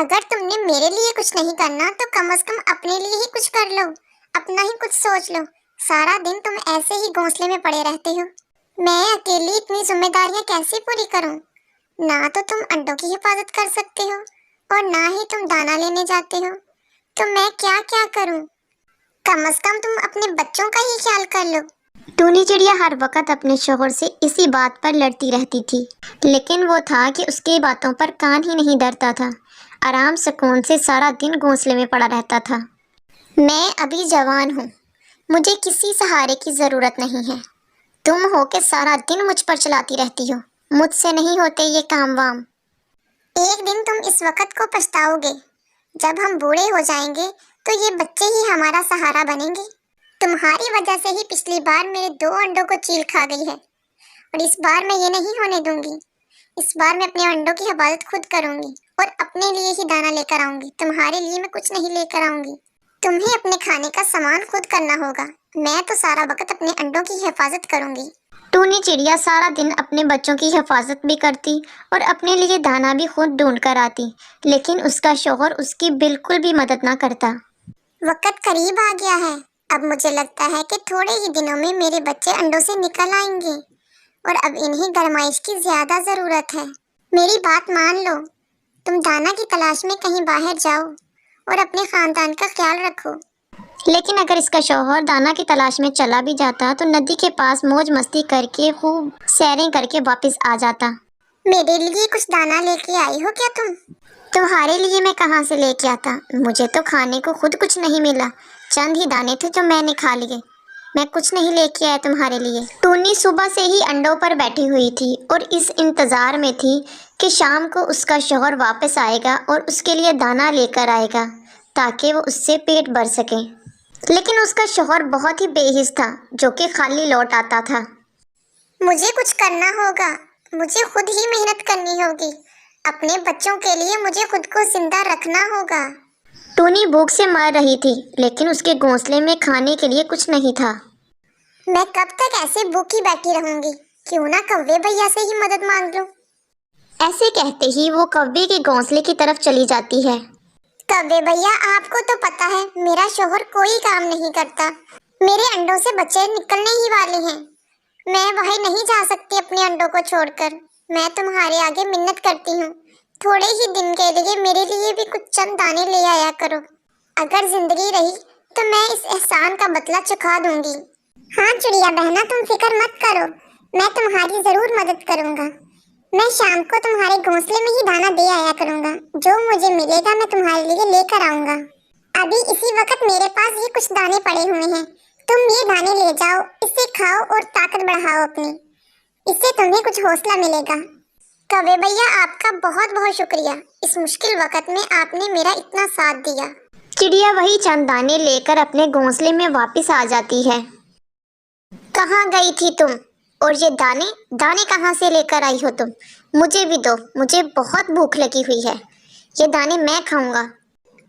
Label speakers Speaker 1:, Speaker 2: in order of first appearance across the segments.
Speaker 1: اگر تم نے میرے لیے کچھ نہیں کرنا تو کم از کم اپنے لیے ہی کچھ کر لو، اپنا ہی کچھ سوچ لو۔ سارا دن تم ایسے ہی گھونسلے میں پڑے رہتے ہو۔ میں اکیلی اتنی ذمہ داریاں کیسے پوری کروں؟ نہ تو تم انڈوں کی حفاظت کر سکتے ہو اور نہ ہی تم دانا لینے جاتے ہو، تو میں کیا کیا کروں؟ کم از کم تم اپنے بچوں کا ہی خیال کر لو۔
Speaker 2: ٹونی چڑیا ہر وقت اپنے شوہر سے اسی بات پر لڑتی رہتی تھی، لیکن وہ تھا کہ اس کی باتوں پر کان ہی نہیں دھرتا تھا۔ آرام سکون سے سارا دن گھونسلے میں پڑا رہتا تھا۔
Speaker 1: میں ابھی جوان ہوں، مجھے کسی سہارے کی ضرورت نہیں ہے۔ تم ہو کہ سارا دن مجھ پر چلاتی رہتی ہو، مجھ سے نہیں ہوتے یہ کام وام۔ ایک دن تم اس وقت کو پچھتاؤ گے۔ جب ہم بوڑھے ہو جائیں گے تو یہ بچے ہی ہمارا سہارا بنیں گے۔ تمہاری وجہ سے ہی پچھلی بار میرے 2 انڈوں کو چیل کھا گئی ہے، اور اس بار میں یہ نہیں ہونے دوں گی۔ اس بار میں اپنے انڈوں کی حفاظت خود کروں گی اور اپنے لیے ہی دانا لے کر آؤں گی۔ تمہارے لیے میں کچھ نہیں لے کر آؤں گی۔ تمہیں اپنے کھانے کا سامان خود کرنا ہوگا، میں تو سارا وقت اپنے انڈوں کی حفاظت کروں گی۔
Speaker 2: ٹونی چڑیا سارا دن اپنے بچوں کی حفاظت بھی کرتی اور اپنے لیے دانا بھی خود ڈھونڈ کر آتی، لیکن اس کا شوہر اس کی بالکل بھی مدد نہ کرتا۔
Speaker 1: وقت قریب آ گیا ہے۔ اب مجھے لگتا ہے کہ تھوڑے ہی دنوں میں میرے بچے انڈوں سے نکل آئیں گے، اور اب انہیں گرمائش کی زیادہ ضرورت ہے۔ میری بات مان لو، تم دانا کی تلاش میں کہیں باہر جاؤ اور اپنے خاندان کا خیال رکھو۔
Speaker 2: لیکن اگر اس کا شوہر دانا کی تلاش میں چلا بھی جاتا تو ندی کے پاس موج مستی کر کے خوب سیریں کر کے واپس آ جاتا۔
Speaker 1: میرے لیے کچھ دانا لے کے آئی ہو کیا تم؟
Speaker 2: تمہارے لیے میں کہاں سے لے کے آتا؟ مجھے تو کھانے کو خود کچھ نہیں ملا، چند ہی دانے تھے جو میں نے کھا لیے۔ میں کچھ نہیں لے کے آیا تمہارے لیے۔ ٹونی صبح سے ہی انڈوں پر بیٹھی ہوئی تھی اور اس انتظار میں تھی کہ شام کو اس کا شوہر واپس آئے گا اور اس کے لیے دانا لے کر آئے گا تاکہ وہ اس سے پیٹ بھر سکے۔ لیکن اس کا شوہر بہت ہی بے حس تھا، جو کہ خالی لوٹ آتا تھا۔
Speaker 1: مجھے کچھ کرنا ہوگا، مجھے خود ہی محنت کرنی ہوگی۔ اپنے بچوں کے لیے مجھے خود کو زندہ رکھنا ہوگا۔
Speaker 2: ٹونی بھوک سے مر رہی تھی، لیکن اس کے گھونسلے میں کھانے کے لیے کچھ نہیں تھا۔
Speaker 1: میں کب تک ایسے بھوکی بیٹھی رہوں گی؟ کیوں نہ کوے بھیا سے ہی مدد مانگ لوں۔
Speaker 2: ایسے کہتے ہی وہ کوے کے گھونسلے کی طرف چلی جاتی ہے۔
Speaker 1: کوے بھیا، آپ کو تو پتا ہے میرا شوہر کوئی کام نہیں کرتا، میرے انڈوں سے بچے نکلنے ہی والے ہیں۔ میں وہیں نہیں جا سکتی اپنے انڈوں کو چھوڑ کر۔ میں تمہارے آگے منت کرتی ہوں، تھوڑے ہی دن کے لیے میرے لیے بھی کچھ چند دانے لے آیا کرو۔ اگر زندگی رہی تو میں اس احسان کا بدلہ چکھا دوں گی۔ ہاں چڑیا بہنا، تم فکر مت کرو، میں تمہاری ضرور مدد کروں گا۔ میں شام کو تمہارے گھونسلے میں ہی دانا دے آیا کروں گا، جو مجھے ملے گا میں تمہارے لیے لے کر آؤں گا۔ ابھی اسی وقت میرے پاس یہ کچھ دانے پڑے ہوئے ہیں، تم یہ دانے لے جاؤ، اسے کھاؤ اور طاقت بڑھاؤ اپنی، اس سے تمہیں کچھ حوصلہ ملے گا۔ کوے بھیا، آپ کا بہت بہت شکریہ، اس مشکل وقت میں آپ نے میرا اتنا ساتھ دیا۔
Speaker 2: چڑیا وہی چند دانے لے کر اپنے گھونسلے میں واپس آ جاتی ہے۔
Speaker 1: کہاں گئی تھی تم؟ اور یہ دانے کہاں سے لے کر آئی ہو تم؟ مجھے بھی دو، مجھے بہت بھوک لگی ہوئی ہے، یہ دانے میں کھاؤں گا۔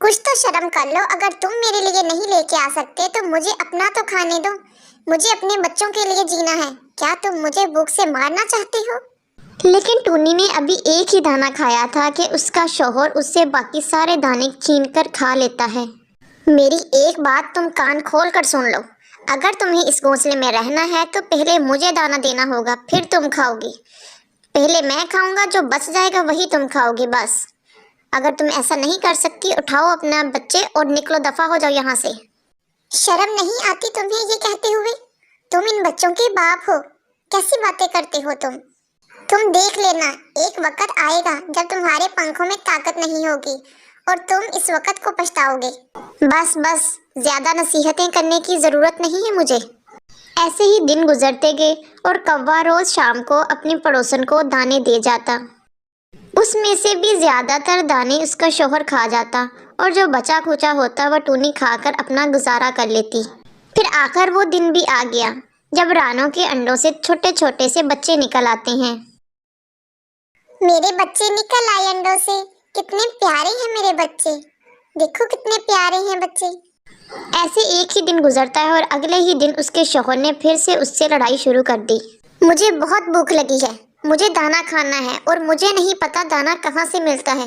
Speaker 1: کچھ تو شرم کر لو، اگر تم میرے لیے نہیں لے کے آ سکتے تو مجھے اپنا تو کھانے دو، مجھے اپنے بچوں کے لیے جینا ہے۔ کیا تم مجھے بھوک سے مارنا چاہتے ہو؟
Speaker 2: لیکن ٹونی نے ابھی ایک ہی دانا کھایا تھا کہ اس کا شوہر اس سے باقی سارے دانے چھین کر کھا لیتا ہے۔
Speaker 1: میری ایک بات تم کان کھول کر سن لو، اگر تمہیں اس گھونسلے میں رہنا ہے تو پہلے مجھے دانا دینا ہوگا، پھر تم کھاؤ گی۔ پہلے میں کھاؤں گا، جو بچ جائے گا وہی تم کھاؤ گی بس۔ اگر تم ایسا نہیں کر سکتی، اٹھاؤ اپنا بچے اور نکلو، دفع ہو جاؤ یہاں سے۔ شرم نہیں آتی تمہیں یہ کہتے ہوئے؟ تم ان بچوں کے باپ ہو، کیسی باتیں کرتے ہو تم؟ تم دیکھ لینا، ایک وقت آئے گا جب تمہارے پنکھوں میں طاقت نہیں ہوگی اور تم اس وقت کو پچھتاؤ گے۔ بس بس، زیادہ نصیحتیں کرنے کی ضرورت نہیں ہے مجھے۔
Speaker 2: ایسے ہی دن گزرتے گئے اور کوا روز شام کو اپنی پڑوسن کو دانے دے جاتا۔ اس میں سے بھی زیادہ تر دانے اس کا شوہر کھا جاتا اور جو بچا کھوچا ہوتا وہ ٹونی کھا کر اپنا گزارا کر لیتی۔ پھر آخر وہ دن بھی آ گیا جب رانوں کے انڈوں سے چھوٹے چھوٹے سے بچے نکل آتے ہیں۔
Speaker 1: میرے بچے نکل آئے انڈوں سے، کتنے پیارے ہیں میرے بچے، دیکھو کتنے پیارے ہیں بچے۔
Speaker 2: ایسے ایک ہی دن گزرتا ہے اور اگلے ہی دن اس کے شوہر نے پھر سے اس سے لڑائی شروع کر دی۔
Speaker 1: مجھے بہت بھوک لگی ہے، مجھے دانا کھانا ہے اور مجھے نہیں پتا دانا کہاں سے ملتا ہے،